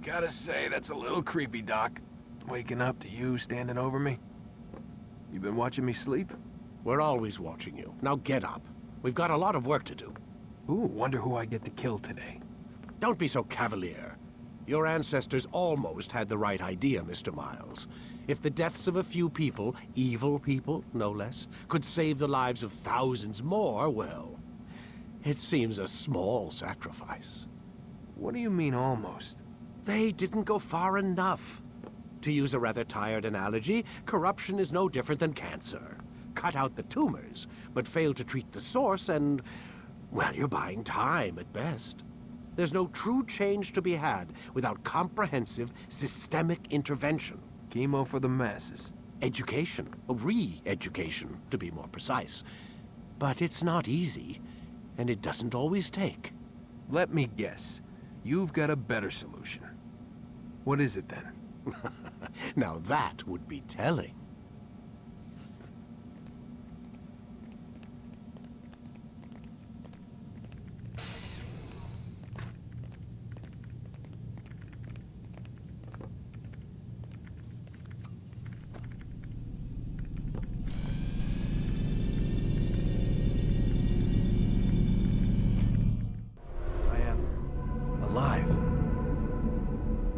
Gotta say, that's a little creepy, Doc. Waking up to you standing over me. You been watching me sleep? We're always watching you. Now get up. We've got a lot of work to do. Ooh, wonder who I get to kill today. Don't be so cavalier. Your ancestors almost had the right idea, Mr. Miles. If the deaths of a few people, evil people, no less, could save the lives of thousands more, well, it seems a small sacrifice. What do you mean, almost? They didn't go far enough. To use a rather tired analogy, corruption is no different than cancer. Cut out the tumors, but fail to treat the source and, well, you're buying time at best. There's no true change to be had without comprehensive, systemic intervention. Chemo for the masses. Education, re-education, to be more precise. But it's not easy, and it doesn't always take. Let me guess. You've got a better solution. What is it, then? Now that would be telling.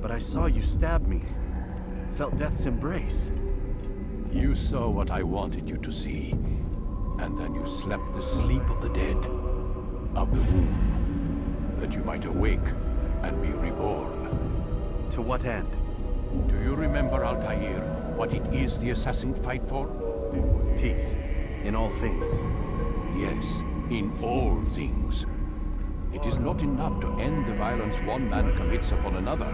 I saw you stab me. Felt death's embrace. You saw what I wanted you to see. And then you slept the sleep of the dead. Of the womb. That you might awake and be reborn. To what end? Do you remember, Altair, what it is the assassins fight for? Peace. In all things. Yes, in all things. It is not enough to end the violence one man commits upon another.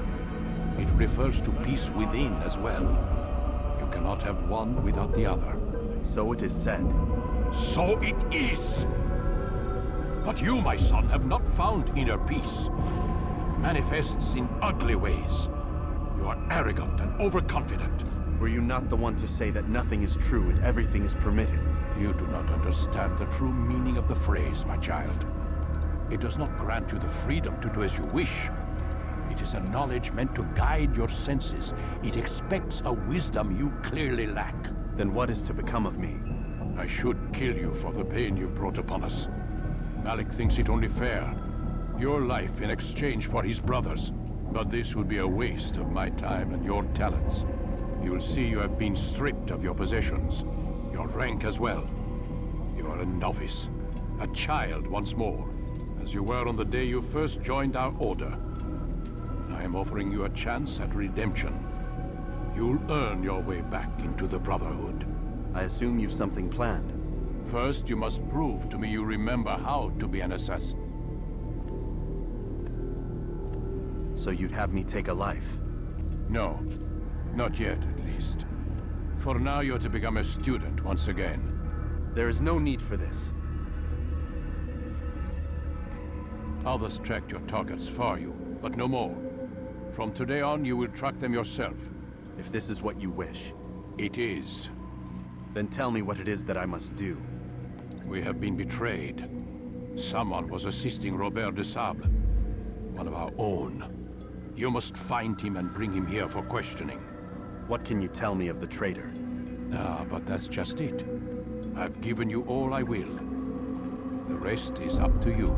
It refers to peace within as well. You cannot have one without the other. So it is said. So it is! But you, my son, have not found inner peace. It manifests in ugly ways. You are arrogant and overconfident. Were you not the one to say that nothing is true and everything is permitted? You do not understand the true meaning of the phrase, my child. It does not grant you the freedom to do as you wish. It is a knowledge meant to guide your senses. It expects a wisdom you clearly lack. Then what is to become of me? I should kill you for the pain you've brought upon us. Malik thinks it only fair. Your life in exchange for his brother's. But this would be a waste of my time and your talents. You will see you have been stripped of your possessions. Your rank as well. You are a novice. A child once more. As you were on the day you first joined our order. I am offering you a chance at redemption. You'll earn your way back into the Brotherhood. I assume you've something planned. First, you must prove to me you remember how to be an assassin. So you'd have me take a life? No. Not yet, at least. For now, you're to become a student once again. There is no need for this. Others tracked your targets for you, but no more. From today on, you will track them yourself. If this is what you wish. It is. Then tell me what it is that I must do. We have been betrayed. Someone was assisting Robert de Sable, one of our own. You must find him and bring him here for questioning. What can you tell me of the traitor? Ah, but that's just it. I've given you all I will. The rest is up to you.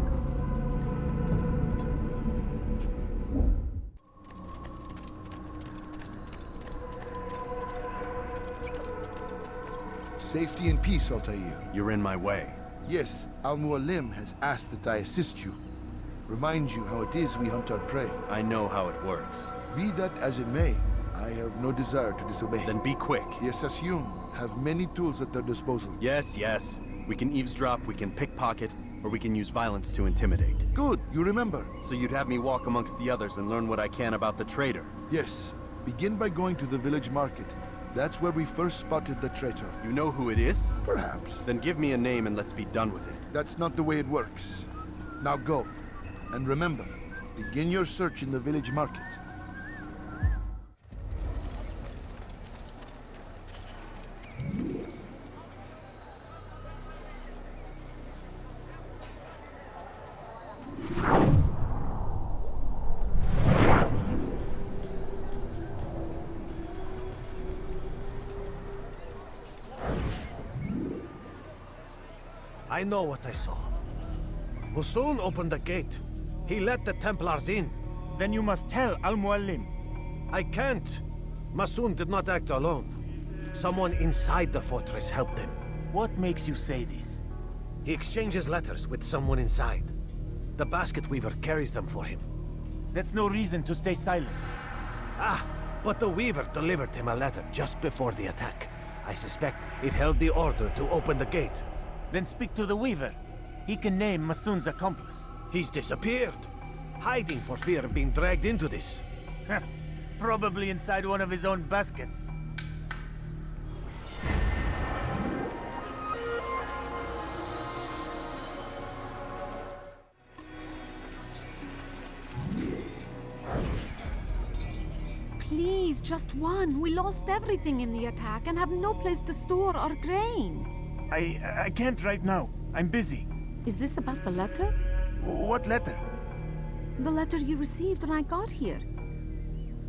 Safety and peace, Altair. You're in my way. Yes, Al-Mualim has asked that I assist you. Remind you how it is we hunt our prey. I know how it works. Be that as it may, I have no desire to disobey. Then be quick. The Assassin have many tools at their disposal. Yes, yes. We can eavesdrop, we can pickpocket, or we can use violence to intimidate. Good, you remember. So you'd have me walk amongst the others and learn what I can about the traitor? Yes. Begin by going to the village market. That's where we first spotted the traitor. You know who it is? Perhaps. Then give me a name and let's be done with it. That's not the way it works. Now go. And remember, begin your search in the village market. I know what I saw. Musoon opened the gate. He let the Templars in. Then you must tell Al-Muallim. I can't. Masoon did not act alone. Someone inside the fortress helped him. What makes you say this? He exchanges letters with someone inside. The basket weaver carries them for him. That's no reason to stay silent. Ah, but the weaver delivered him a letter just before the attack. I suspect it held the order to open the gate. Then speak to the Weaver. He can name Masoon's accomplice. He's disappeared, hiding for fear of being dragged into this. Probably inside one of his own baskets. Please, just one. We lost everything in the attack and have no place to store our grain. I can't right now. I'm busy. Is this about the letter? What letter? The letter you received when I got here.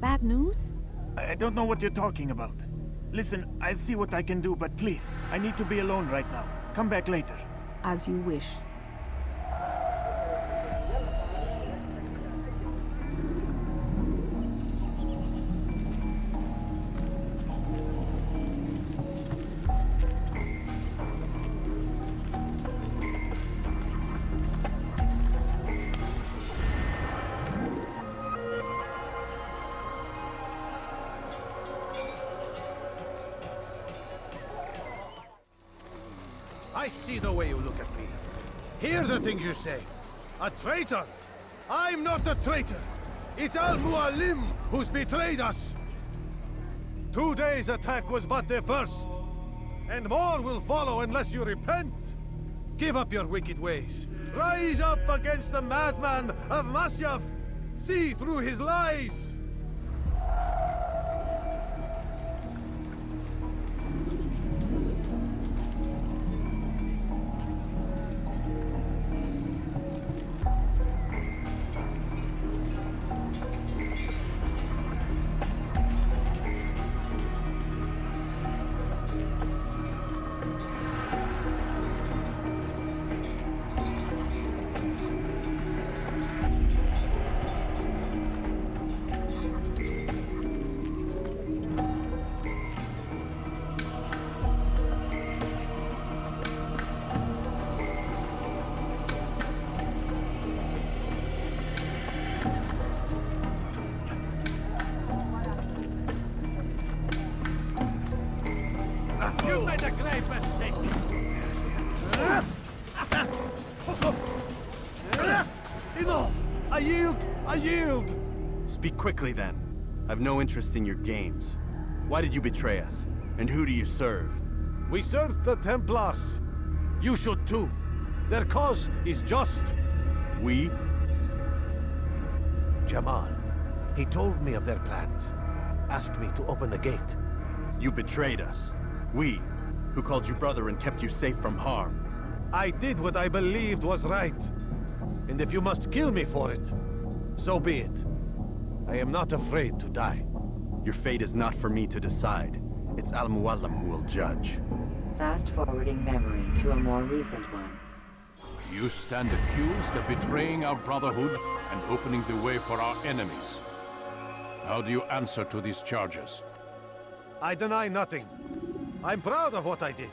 Bad news? I don't know what you're talking about. Listen, I'll see what I can do, but please, I need to be alone right now. Come back later. As you wish. I see the way you look at me. Hear the things you say. A traitor! I'm not a traitor! It's Al-Muallim who's betrayed us! Today's attack was but the first. And more will follow unless you repent. Give up your wicked ways. Rise up against the madman of Masyaf. See through his lies. You made a great mistake. Enough! I yield! I yield! Speak quickly then. I've no interest in your games. Why did you betray us? And who do you serve? We serve the Templars. You should too. Their cause is just. We? Jamal. He told me of their plans. Asked me to open the gate. You betrayed us. We, who called you brother and kept you safe from harm. I did what I believed was right. And if you must kill me for it, so be it. I am not afraid to die. Your fate is not for me to decide. It's Al-Muallim who will judge. Fast-forwarding memory to a more recent one. You stand accused of betraying our brotherhood and opening the way for our enemies. How do you answer to these charges? I deny nothing. I'm proud of what I did.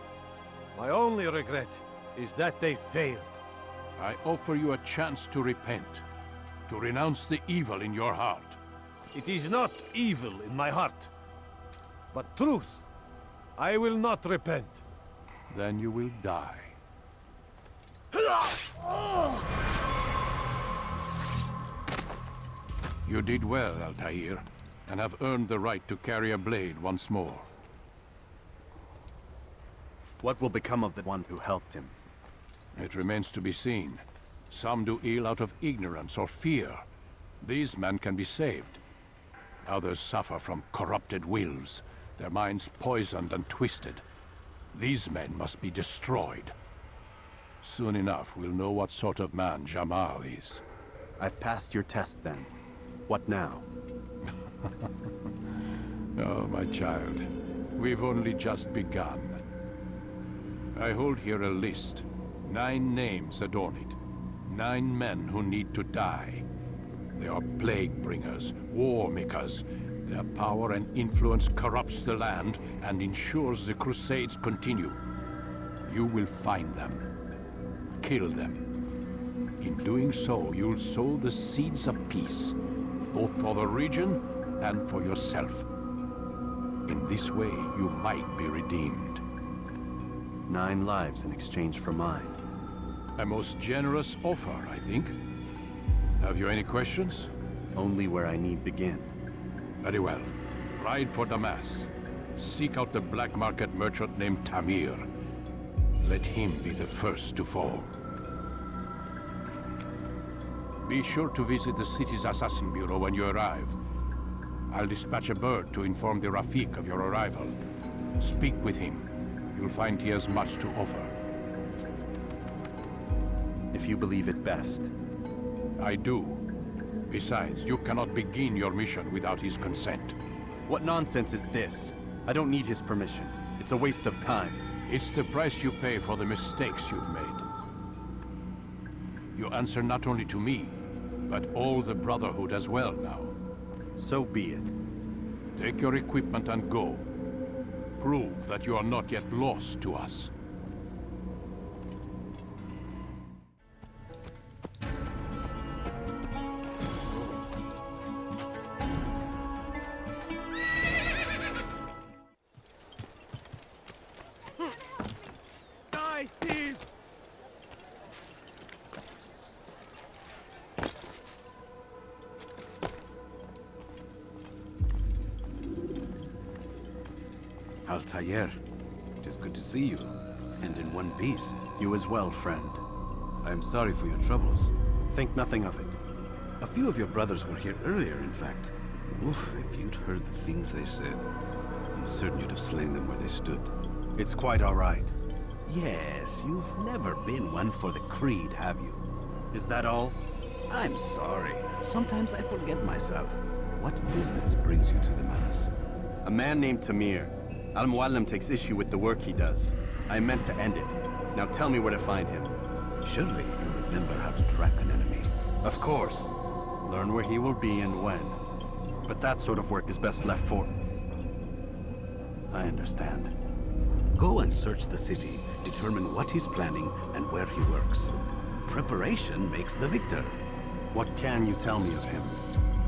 My only regret is that they failed. I offer you a chance to repent, to renounce the evil in your heart. It is not evil in my heart, but truth. I will not repent. Then you will die. You did well, Altair, and have earned the right to carry a blade once more. What will become of the one who helped him? It remains to be seen. Some do ill out of ignorance or fear. These men can be saved. Others suffer from corrupted wills, their minds poisoned and twisted. These men must be destroyed. Soon enough, we'll know what sort of man Jamal is. I've passed your test then. What now? Oh, my child. We've only just begun. I hold here a list. 9 names adorn it. 9 men who need to die. They are plague bringers, war makers. Their power and influence corrupts the land and ensures the crusades continue. You will find them. Kill them. In doing so, you'll sow the seeds of peace, both for the region and for yourself. In this way, you might be redeemed. 9 lives in exchange for mine. A most generous offer, I think. Have you any questions? Only where I need begin. Very well. Ride for Damas. Seek out the black market merchant named Tamir. Let him be the first to fall. Be sure to visit the city's assassin bureau when you arrive. I'll dispatch a bird to inform the Rafik of your arrival. Speak with him. You'll find he has much to offer. If you believe it best. I do. Besides, you cannot begin your mission without his consent. What nonsense is this? I don't need his permission. It's a waste of time. It's the price you pay for the mistakes you've made. You answer not only to me, but all the Brotherhood as well now. So be it. Take your equipment and go. Prove that you are not yet lost to us. Altair, it is good to see you, and in one piece. You as well, friend. I am sorry for your troubles. Think nothing of it. A few of your brothers were here earlier, in fact. Oof, if you'd heard the things they said, I'm certain you'd have slain them where they stood. It's quite all right. Yes, you've never been one for the creed, have you? Is that all? I'm sorry. Sometimes I forget myself. What business brings you to the Mass? A man named Tamir. Al-Muallim takes issue with the work he does. I meant to end it. Now tell me where to find him. Surely you remember how to track an enemy. Of course. Learn where he will be and when. But that sort of work is best left for... I understand. Go and search the city, determine what he's planning and where he works. Preparation makes the victor. What can you tell me of him?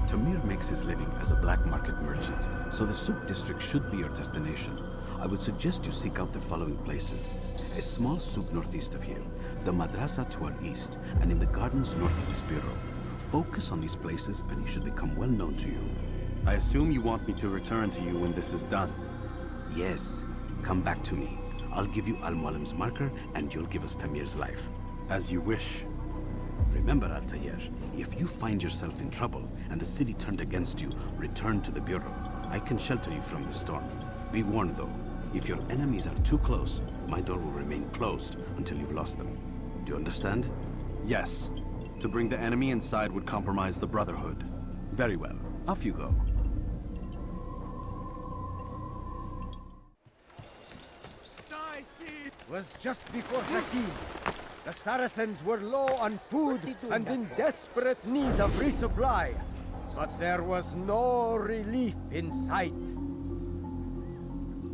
Tamir makes his living as a black market merchant, so the souk district should be your destination. I would suggest you seek out the following places. A small souk northeast of here, the madrasa to our east, and in the gardens north of this bureau. Focus on these places and he should become well known to you. I assume you want me to return to you when this is done. Yes. Come back to me. I'll give you Al-Muallim's marker and you'll give us Tamir's life. As you wish. Remember, Altair, if you find yourself in trouble and the city turned against you, return to the bureau. I can shelter you from the storm. Be warned, though. If your enemies are too close, my door will remain closed until you've lost them. Do you understand? Yes. To bring the enemy inside would compromise the Brotherhood. Very well. Off you go. It was just before Hakim. The Saracens were low on food and in desperate need of resupply. But there was no relief in sight.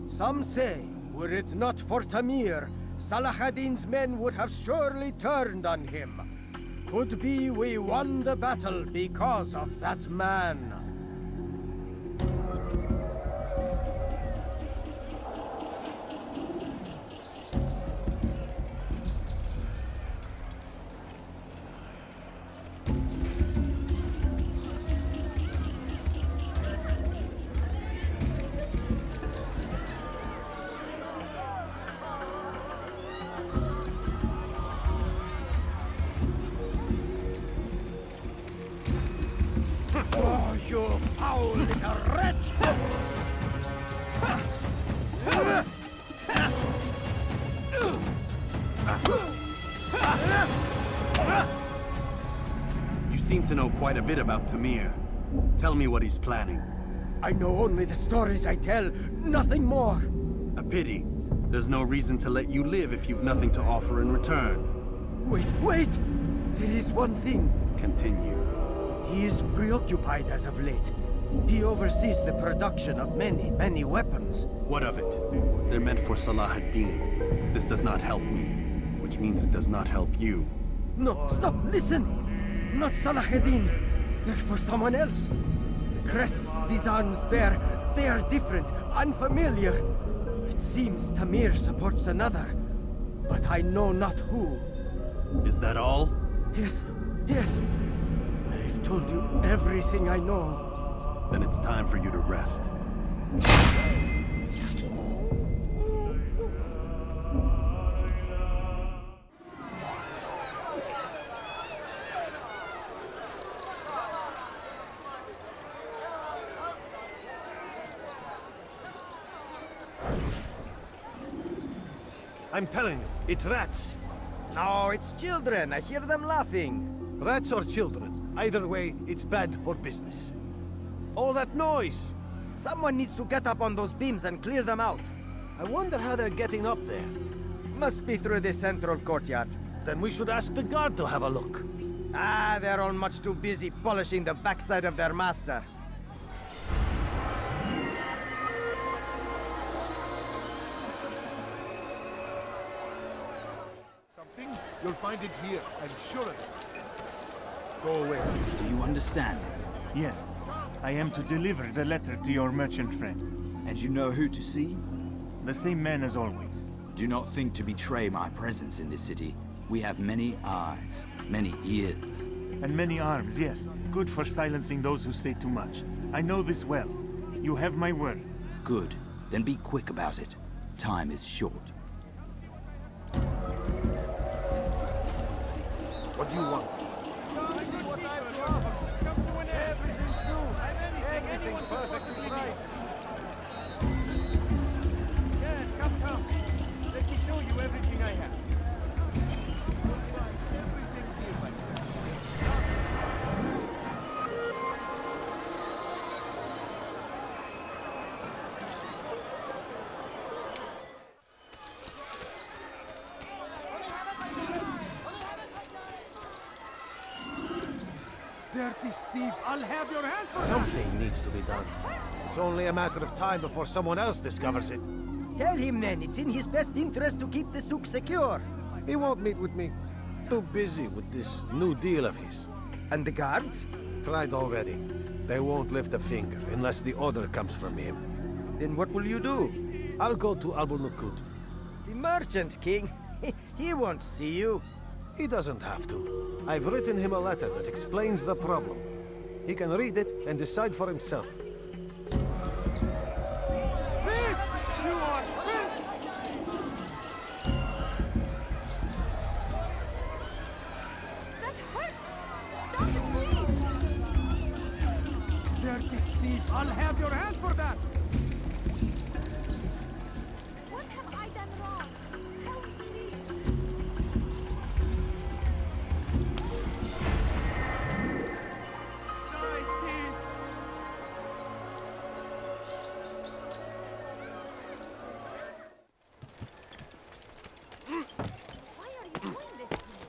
Some say, were it not for Tamir, Salah ad-Din's men would have surely turned on him. Could be we won the battle because of that man. Oh, you foul little wretch! You seem to know quite a bit about Tamir. Tell me what he's planning. I know only the stories I tell, nothing more. A pity. There's no reason to let you live if you've nothing to offer in return. Wait! There is one thing. Continue. He is preoccupied as of late. He oversees the production of many weapons. What of it? They're meant for Salah ad-Din. This does not help me, which means it does not help you. No, stop, listen! Not Salah ad-Din. They're for someone else. The crests these arms bear, they are different, unfamiliar. It seems Tamir supports another, but I know not who. Is that all? Yes. I've told you everything I know. Then it's time for you to rest. I'm telling you, it's rats. No, it's children. I hear them laughing. Rats or children. Either way, it's bad for business. All that noise! Someone needs to get up on those beams and clear them out. I wonder how they're getting up there. Must be through the central courtyard. Then we should ask the guard to have a look. Ah, they're all much too busy polishing the backside of their master. Something? You'll find it here, I'm sure of it. Go away. Do you understand? Yes, I am to deliver the letter to your merchant friend. And you know who to see? The same man as always. Do not think to betray my presence in this city. We have many eyes, many ears. And many arms, yes. Good for silencing those who say too much. I know this well. You have my word. Good. Then be quick about it. Time is short. What do you want? Let me show you everything I have. Dirty thief! I'll have your hands for that! Something needs to be done. It's only a matter of time before someone else discovers it. Tell him then, it's in his best interest to keep the souk secure. He won't meet with me. Too busy with this new deal of his. And the guards? Tried already. They won't lift a finger unless the order comes from him. Then what will you do? I'll go to Abu Nukut. The merchant king? He won't see you. He doesn't have to. I've written him a letter that explains the problem. He can read it and decide for himself. Dirty thief! I'll have your hands for that! What have I done wrong? Help me! Why are you doing this to me?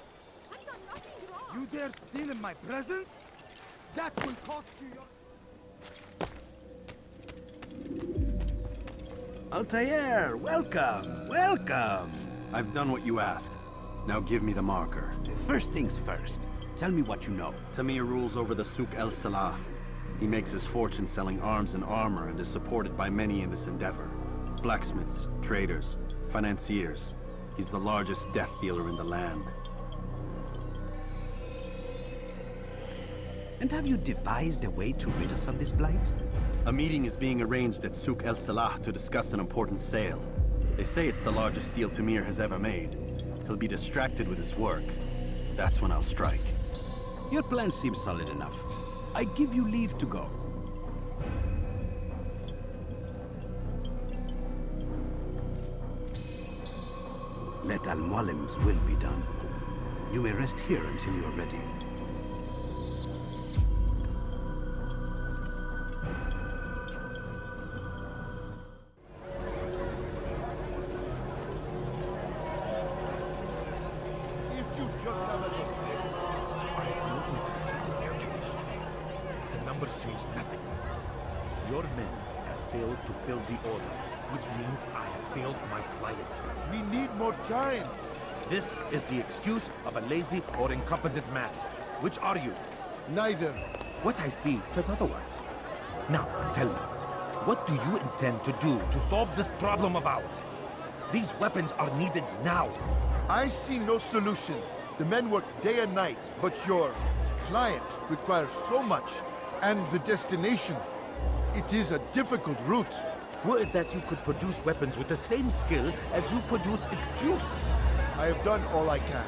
I've done nothing wrong. You dare steal in my presence? That will cost you your... Altair, welcome! I've done what you asked. Now give me the marker. First things first. Tell me what you know. Tamir rules over the Souk El Salah. He makes his fortune selling arms and armor and is supported by many in this endeavor. Blacksmiths, traders, financiers. He's the largest death dealer in the land. And have you devised a way to rid us of this blight? A meeting is being arranged at Souk El Salah to discuss an important sale. They say it's the largest deal Tamir has ever made. He'll be distracted with his work. That's when I'll strike. Your plan seems solid enough. I give you leave to go. Let Al-Mualim's will be done. You may rest here until you're ready. Just have a look. I have no interest in your calculations. The numbers change nothing. Your men have failed to fill the order, which means I have failed my client. We need more time. This is the excuse of a lazy or incompetent man. Which are you? Neither. What I see says otherwise. Now, tell me, what do you intend to do to solve this problem of ours? These weapons are needed now. I see no solution. The men work day and night, but your client requires so much, and the destination. It is a difficult route. Were it that you could produce weapons with the same skill as you produce excuses. I have done all I can.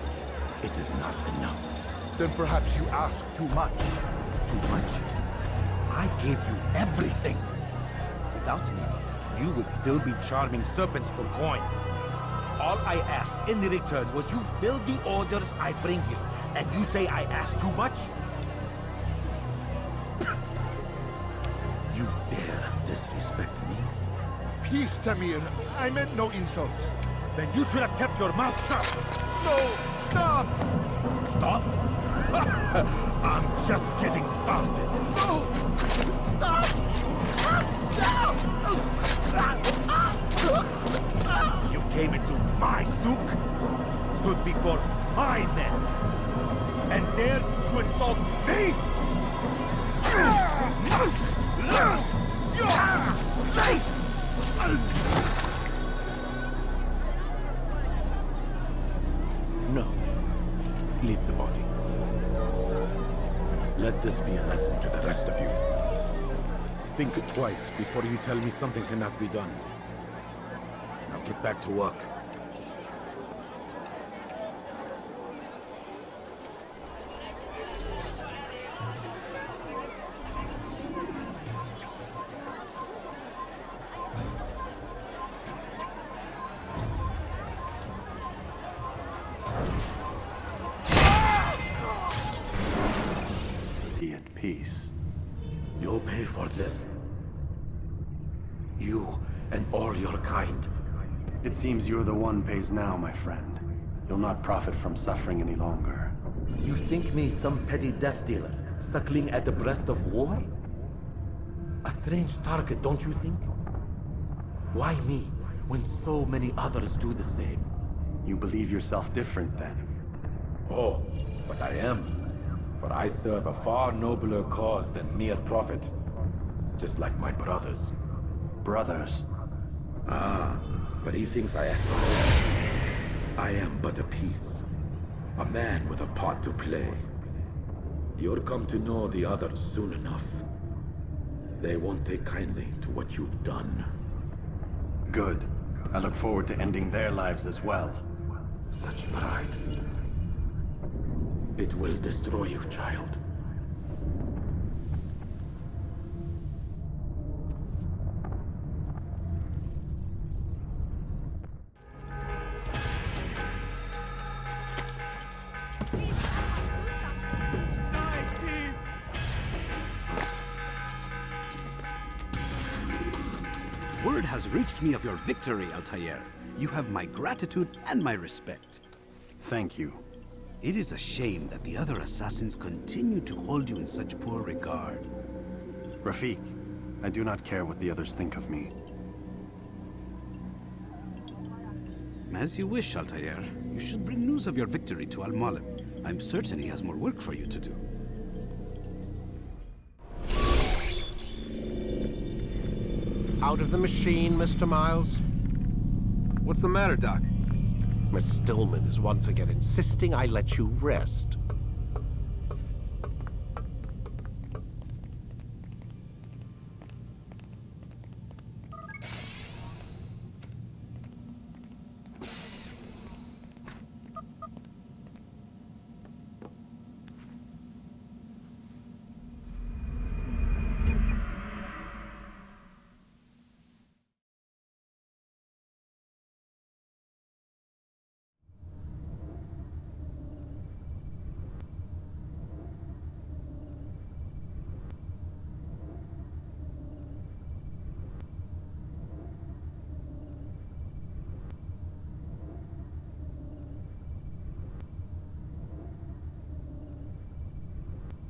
It is not enough. Then perhaps you ask too much. Too much? I gave you everything. Without me, you would still be charming serpents for coin. All I ask in return was you fill the orders I bring you. And you say I ask too much? You dare disrespect me? Peace, Tamir. I meant no insult. Then you should have kept your mouth shut. No! Stop! Stop? I'm just getting started. No! Stop! You came into my souk, stood before my men, and dared to insult me? Your face! No. Leave the body. Let this be a lesson to the rest of you. Think twice before you tell me something cannot be done. Now get back to work. Be at peace. You'll pay for this. You and all your kind. It seems you're the one pays now, my friend. You'll not profit from suffering any longer. You think me some petty death dealer, suckling at the breast of war? A strange target, don't you think? Why me, when so many others do the same? You believe yourself different, then? Oh, but I am. For I serve a far nobler cause than mere profit. Just like my brothers. Brothers? Ah, but he thinks I act alone. I am but a piece. A man with a part to play. You'll come to know the others soon enough. They won't take kindly to what you've done. Good. I look forward to ending their lives as well. Such pride. It will destroy you, child. Word has reached me of your victory, Altair. You have my gratitude and my respect. Thank you. It is a shame that the other assassins continue to hold you in such poor regard. Rafik, I do not care what the others think of me. As you wish, Altair. You should bring news of your victory to Al-Malib. I'm certain he has more work for you to do. Out of the machine, Mr. Miles. What's the matter, Doc? Miss Stillman is once again insisting I let you rest.